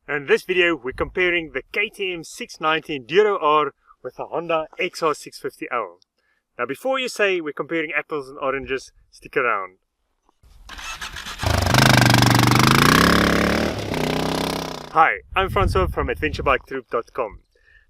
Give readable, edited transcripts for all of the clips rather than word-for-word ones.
In this video, we're comparing the KTM690 Enduro R with the Honda XR650L. Now before you say we're comparing apples and oranges, stick around. Hi, I'm Francois from adventurebiketroop.com.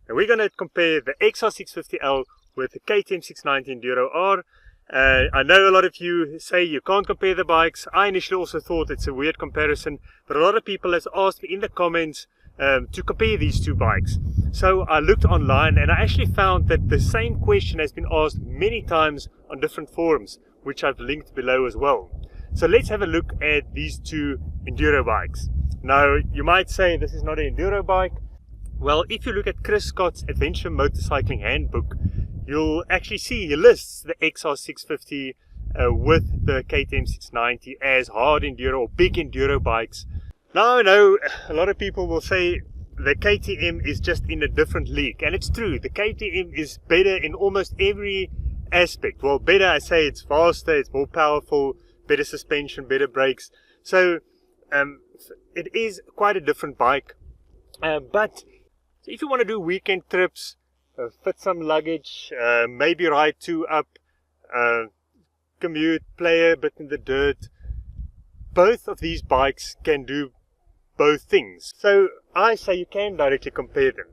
And we're going to compare the XR650L with the KTM690 Enduro R. I know a lot of you say you can't compare the bikes. I initially also thought it's a weird comparison, but a lot of people have asked me in the comments to compare these two bikes. So I looked online and I actually found that the same question has been asked many times on different forums, which I've linked below as well. So let's have a look at these two enduro bikes. Now you might say this is not an enduro bike. Well, if you look at Chris Scott's Adventure Motorcycling Handbook, you'll actually see he lists the XR650 with the KTM690 as hard enduro or big enduro bikes. Now I know a lot of people will say the KTM is just in a different league, and it's true. The KTM is better in almost every aspect. Well, better, I say it's faster, it's more powerful, better suspension, better brakes. So it is quite a different bike. But if you want to do weekend trips, fit some luggage, maybe ride two up, commute, play a bit in the dirt, both of these bikes can do both things. So I say you can directly compare them.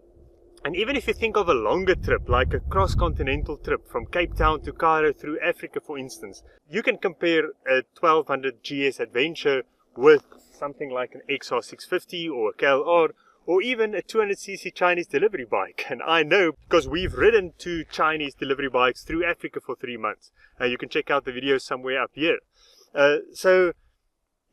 And even if you think of a longer trip, like a cross-continental trip from Cape Town to Cairo through Africa, for instance, you can compare a 1200 GS Adventure with something like an XR650 or a KLR, or even a 200cc Chinese delivery bike. And I know because we've ridden two Chinese delivery bikes through Africa for 3 months. You can check out the video somewhere up here. So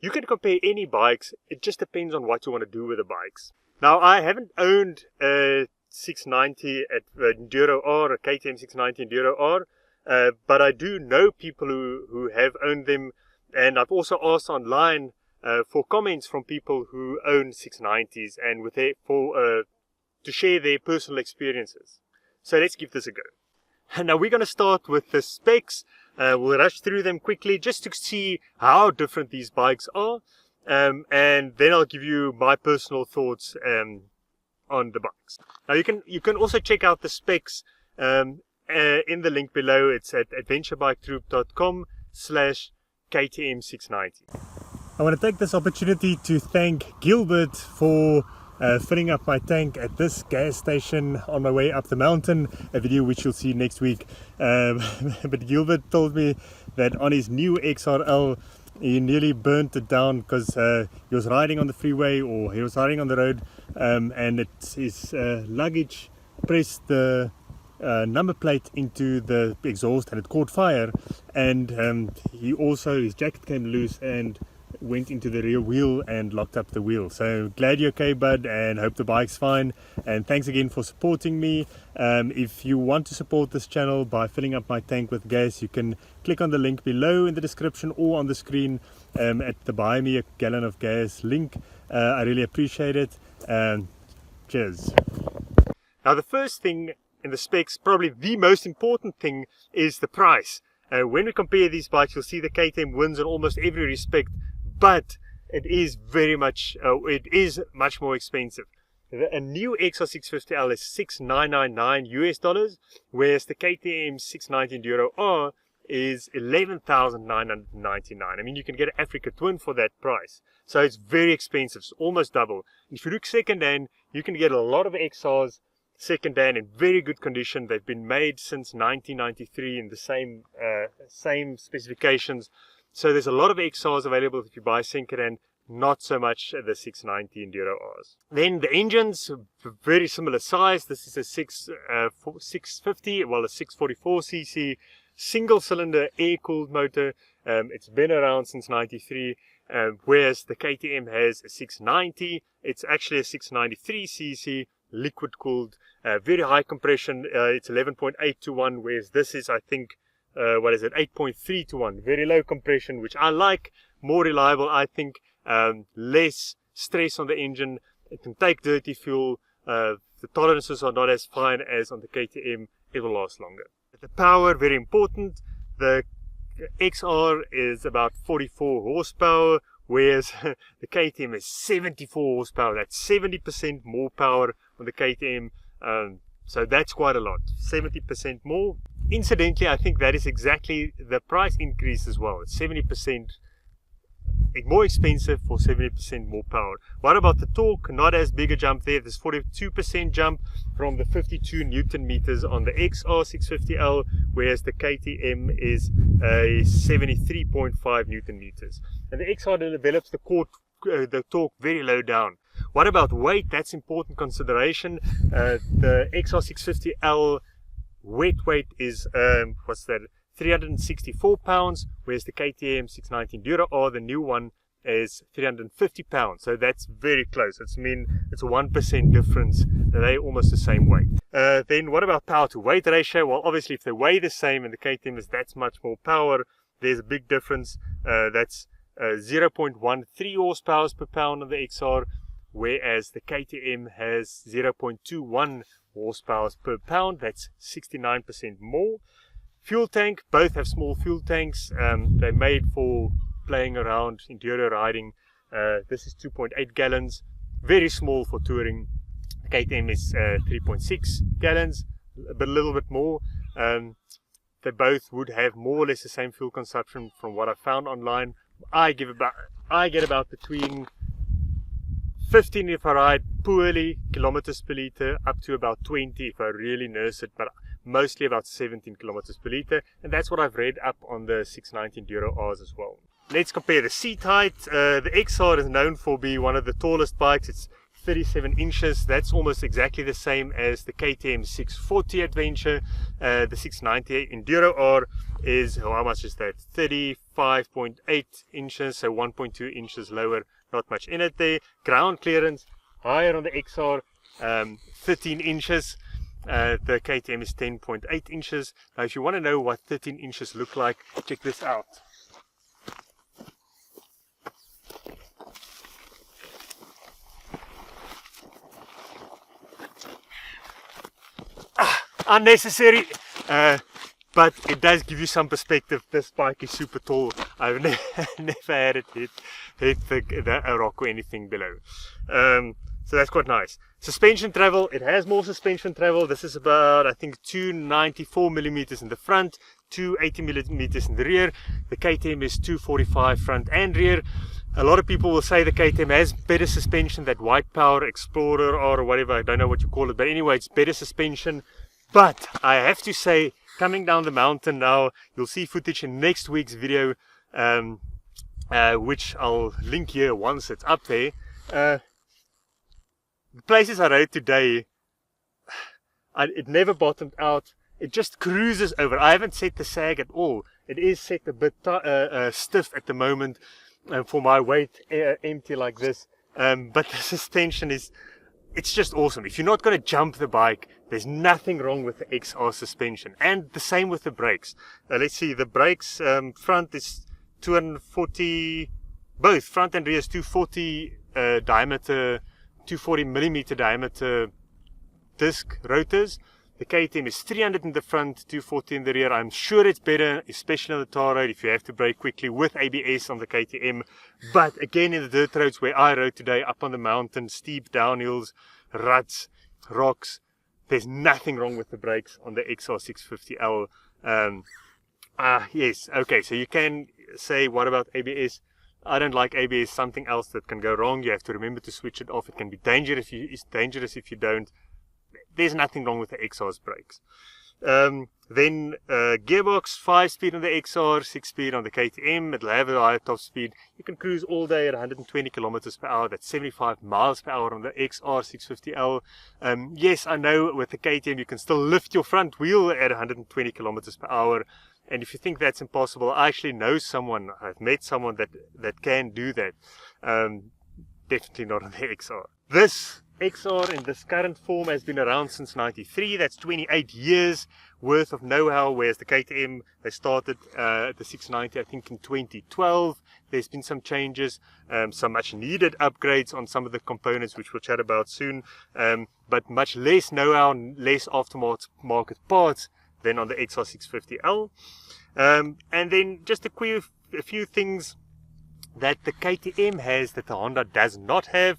you can compare any bikes. It just depends on what you want to do with the bikes. Now I haven't owned a 690 at Enduro R, a KTM 690 Enduro R, but I do know people who have owned them, and I've also asked online for comments from people who own 690s and with to share their personal experiences. So let's give this a go. And now we're going to start with the specs. We'll rush through them quickly just to see how different these bikes are, and then I'll give you my personal thoughts on the bikes. Now you can also check out the specs in the link below. It's at adventurebiketroop.com/KTM690. I want to take this opportunity to thank Gilbert for filling up my tank at this gas station on my way up the mountain, a video which you'll see next week. But Gilbert told me that on his new XRL he nearly burnt it down because he was riding on the freeway, or he was riding on the road, and his luggage pressed the number plate into the exhaust and it caught fire, and his jacket came loose and went into the rear wheel and locked up the wheel. So glad you're okay, bud, and hope the bike's fine. And thanks again for supporting me. If you want to support this channel by filling up my tank with gas, you can click on the link below in the description or on the screen at the buy me a gallon of gas link. I really appreciate it. Cheers. Now the first thing in the specs, probably the most important thing, is the price. When we compare these bikes, you'll see the KTM wins in almost every respect, but it is much more expensive. A new XR650L is $6,999 US, whereas the KTM 690 Enduro R is $11,999. I mean, you can get an Africa Twin for that price. So it's very expensive. It's almost double. If you look second-hand, you can get a lot of XRs second-hand in very good condition. They've been made since 1993 in the same specifications. So there's a lot of XRs available if you buy second-hand, not so much the 690 Enduro Rs. Then the engines, very similar size. This is a 650, well, a 644cc single-cylinder air-cooled motor. It's been around since 93, whereas the KTM has a 690. It's actually a 693cc liquid-cooled, very high compression. It's 11.8 to 1, whereas this is, I think, 8.3 to 1. Very low compression, which I like. More reliable, I think. Less stress on the engine. It can take dirty fuel. The tolerances are not as fine as on the KTM. It will last longer. The power, very important. The XR is about 44 horsepower, whereas the KTM is 74 horsepower. That's 70% more power on the KTM. So that's quite a lot, 70% more. Incidentally, I think that is exactly the price increase as well. It's 70% more expensive for 70% more power. What about the torque? Not as big a jump there. There's 42% jump from the 52 Newton meters on the XR650L, whereas the KTM is a 73.5 Newton meters. And the XR develops the torque very low down. What about weight? That's important consideration. The XR650L wet weight is 364 pounds, whereas the KTM690 Enduro R, the new one, is 350 pounds. So that's very close. It's a 1% difference. They're almost the same weight. Then what about power to weight ratio? Well, obviously if they weigh the same and the KTM is that much more power, there's a big difference. That's 0.13 horsepower per pound on the XR, whereas the KTM has 0.21 horsepower per pound. That's 69% more. Fuel tank, both have small fuel tanks. They're made for playing around, enduro riding. This is 2.8 gallons, very small for touring. The KTM is 3.6 gallons, a little bit more. They both would have more or less the same fuel consumption from what I found online. I get about between 15 if I ride poorly kilometers per liter, up to about 20 if I really nurse it, but mostly about 17 kilometers per liter, and that's what I've read up on the 690 Enduro Rs as well. Let's compare the seat height. The XR is known for being one of the tallest bikes. It's 37 inches. That's almost exactly the same as the KTM640 Adventure. The 690 Enduro R is, how much is that? 35.8 inches, so 1.2 inches lower. Not much in it there. Ground clearance higher on the XR, 13 inches. The KTM is 10.8 inches. Now if you want to know what 13 inches look like, check this out. Unnecessary, but it does give you some perspective. This bike is super tall. I've never had it hit a rock or anything below. So that's quite nice. Suspension travel, it has more suspension travel. This is about, I think, 294 millimeters in the front, 280 millimeters in the rear. The KTM is 245 front and rear. A lot of people will say the KTM has better suspension than White Power, Explorer, or whatever, I don't know what you call it, but anyway, it's better suspension. But I have to say, coming down the mountain now, you'll see footage in next week's video, which I'll link here once it's up there. The places I rode today, it never bottomed out. It just cruises over. I haven't set the sag at all. It is set a bit stiff at the moment for my weight, empty like this. But the suspension it's just awesome. If you're not going to jump the bike, there's nothing wrong with the XR suspension. And the same with the brakes. Let's see, the brakes, front is 240, both front and rear is 240 diameter, 240 millimeter diameter disc rotors. The KTM is 300 in the front, 240 in the rear. I'm sure it's better, especially on the tar road, if you have to brake quickly with ABS on the KTM. But again, in the dirt roads where I rode today, up on the mountain, steep downhills, ruts, rocks, there's nothing wrong with the brakes on the XR650L. Yes, okay, so you can say, what about ABS? I don't like ABS. Something else that can go wrong. You have to remember to switch it off. It can be dangerous if you don't. There's nothing wrong with the XR's brakes. Then gearbox, 5-speed on the XR, 6-speed on the KTM. It'll have a higher top speed. You can cruise all day at 120 kilometers per hour. That's 75 miles per hour on the XR650L. Yes, I know with the KTM you can still lift your front wheel at 120 kilometers per hour. And if you think that's impossible, I actually know someone, I've met someone that can do that. Definitely not on the XR. This XR in this current form has been around since '93. That's 28 years worth of know-how, whereas the KTM, they started the 690 I think in 2012. There's been some changes, some much needed upgrades on some of the components, which we'll chat about soon, but much less know-how, less aftermarket parts than on the XR650L. And then just a few things that the KTM has that the Honda does not have: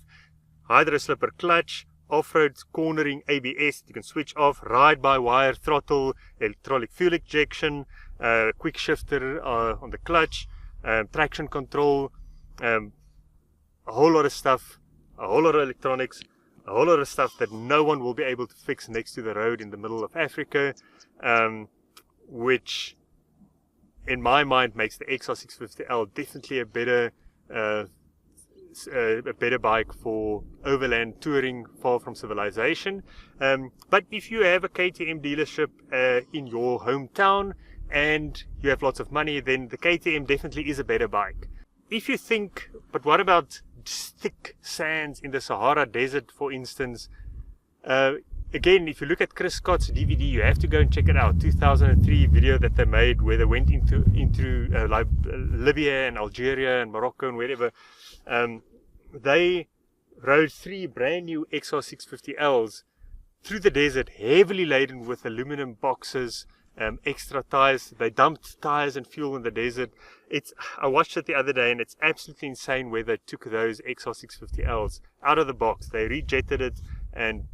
hydro slipper clutch, off-road cornering ABS you can switch off, ride-by-wire throttle, hydraulic fuel injection, quick shifter on the clutch, traction control, a whole lot of stuff, a whole lot of electronics, a whole lot of stuff that no one will be able to fix next to the road in the middle of Africa, which in my mind makes the XR650L definitely a better bike for overland touring far from civilization. But if you have a KTM dealership in your hometown and you have lots of money, then the KTM definitely is a better bike. If you think, but what about thick sands in the Sahara Desert, for instance? Again, if you look at Chris Scott's DVD, you have to go and check it out. 2003 video that they made where they went into like Libya and Algeria and Morocco and wherever. They rode 3 brand new XR650Ls through the desert, heavily laden with aluminum boxes, extra tires. They dumped tires and fuel in the desert. I watched it the other day, and it's absolutely insane where they took those XR650Ls out of the box. They rejetted it and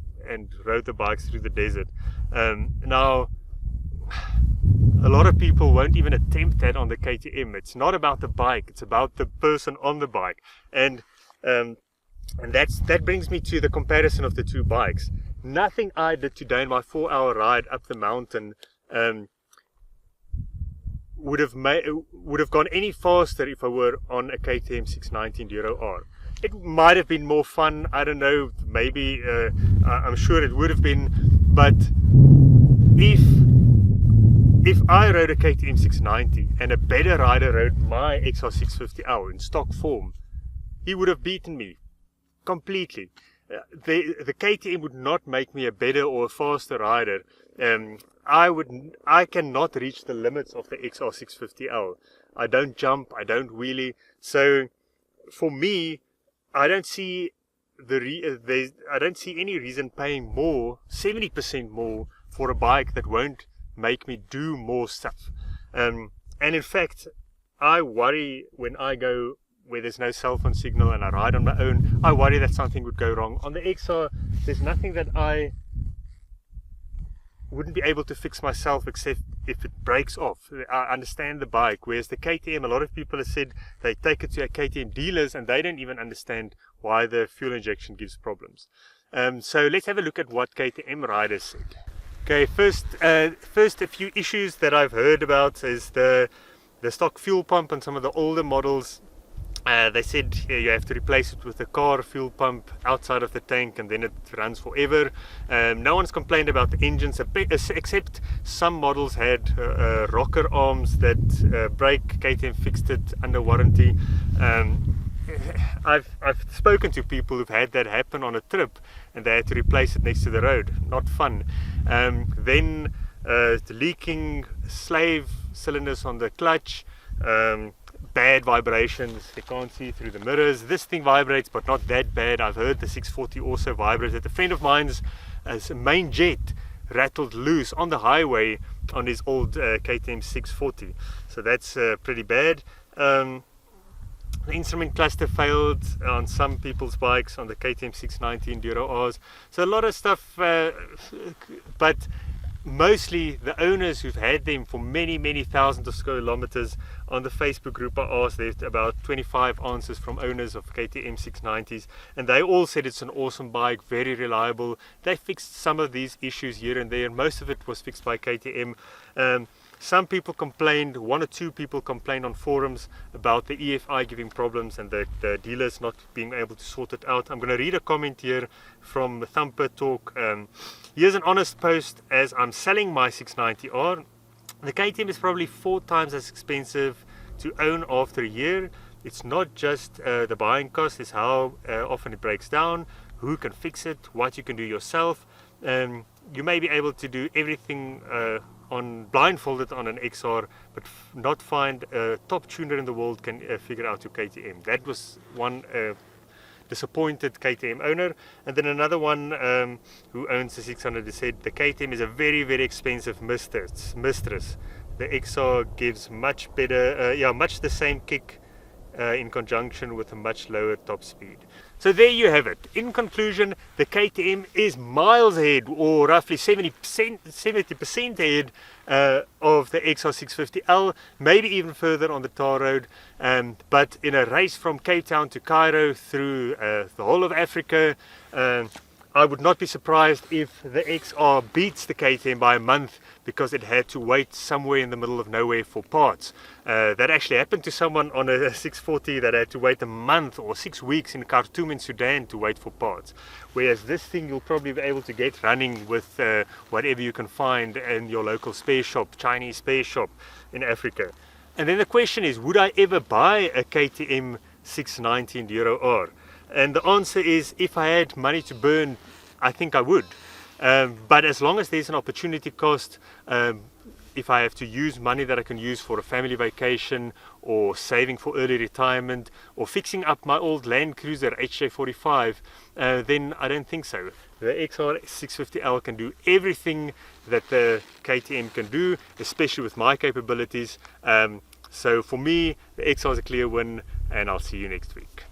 rode the bikes through the desert. Now, a lot of people won't even attempt that on the KTM. It's not about the bike, it's about the person on the bike. And that brings me to the comparison of the two bikes. Nothing I did today in my 4-hour ride up the mountain would have gone any faster if I were on a KTM690 Enduro R. It might have been more fun, I don't know, maybe, I'm sure it would have been, but if I rode a KTM 690 and a better rider rode my XR650L in stock form, he would have beaten me completely. The KTM would not make me a better or a faster rider. I cannot reach the limits of the XR650L. I don't jump, I don't wheelie, so for me, I don't see any reason paying more, 70% more, for a bike that won't make me do more stuff. And in fact, I worry when I go where there's no cell phone signal and I ride on my own. I worry that something would go wrong. On the XR, there's nothing that I wouldn't be able to fix myself except if it breaks off. I understand the bike, whereas the KTM, a lot of people have said they take it to a KTM dealers and they don't even understand why the fuel injection gives problems. So let's have a look at what KTM riders said. Okay, first a few issues that I've heard about is the stock fuel pump on some of the older models. They said you have to replace it with a car fuel pump outside of the tank and then it runs forever. No one's complained about the engines except some models had rocker arms that break. KTM fixed it under warranty. I've spoken to people who've had that happen on a trip and they had to replace it next to the road. Not fun. Then the leaking slave cylinders on the clutch. Bad vibrations, they can't see through the mirrors. This thing vibrates, but not that bad. I've heard the 640 also vibrates. A friend of mine's main jet rattled loose on the highway on his old KTM 640, so that's pretty bad. The instrument cluster failed on some people's bikes on the KTM 690 Enduro Rs. So a lot of stuff, but mostly the owners who've had them for many thousands of kilometers. On the Facebook group I asked, there's about 25 answers from owners of KTM 690s, and they all said it's an awesome bike, very reliable. They fixed some of these issues here and there. Most of it was fixed by KTM. Some people complained, 1 or 2 people complained on forums about the EFI giving problems and the dealers not being able to sort it out. I'm going to read a comment here from Thumper Talk. Here's an honest post. As I'm selling my 690R, the KTM is probably 4 times as expensive to own after a year. It's not just the buying cost, it's how often it breaks down, who can fix it, what you can do yourself. You may be able to do everything blindfolded on an XR, but not find a top tuner in the world can figure out your KTM. That was one disappointed KTM owner. And then another one who owns the 600 said the KTM is a very expensive mistress. The XR gives much better, much the same kick in conjunction with a much lower top speed. So there you have it. In conclusion, the KTM is miles ahead, or roughly 70% ahead of the XR650L, maybe even further on the tar road. But in a race from Cape Town to Cairo through the whole of Africa, I would not be surprised if the XR beats the KTM by a month, because it had to wait somewhere in the middle of nowhere for parts. That actually happened to someone on a 640 that had to wait a month or 6 weeks in Khartoum in Sudan to wait for parts. Whereas this thing you'll probably be able to get running with whatever you can find in your local spare shop, Chinese spare shop in Africa. And then the question is, would I ever buy a KTM690 Enduro R? And the answer is, if I had money to burn, I think I would. But as long as there's an opportunity cost, if I have to use money that I can use for a family vacation, or saving for early retirement, or fixing up my old Land Cruiser HJ45, then I don't think so. The XR650L can do everything that the KTM can do, especially with my capabilities. So for me, the XR is a clear win, and I'll see you next week.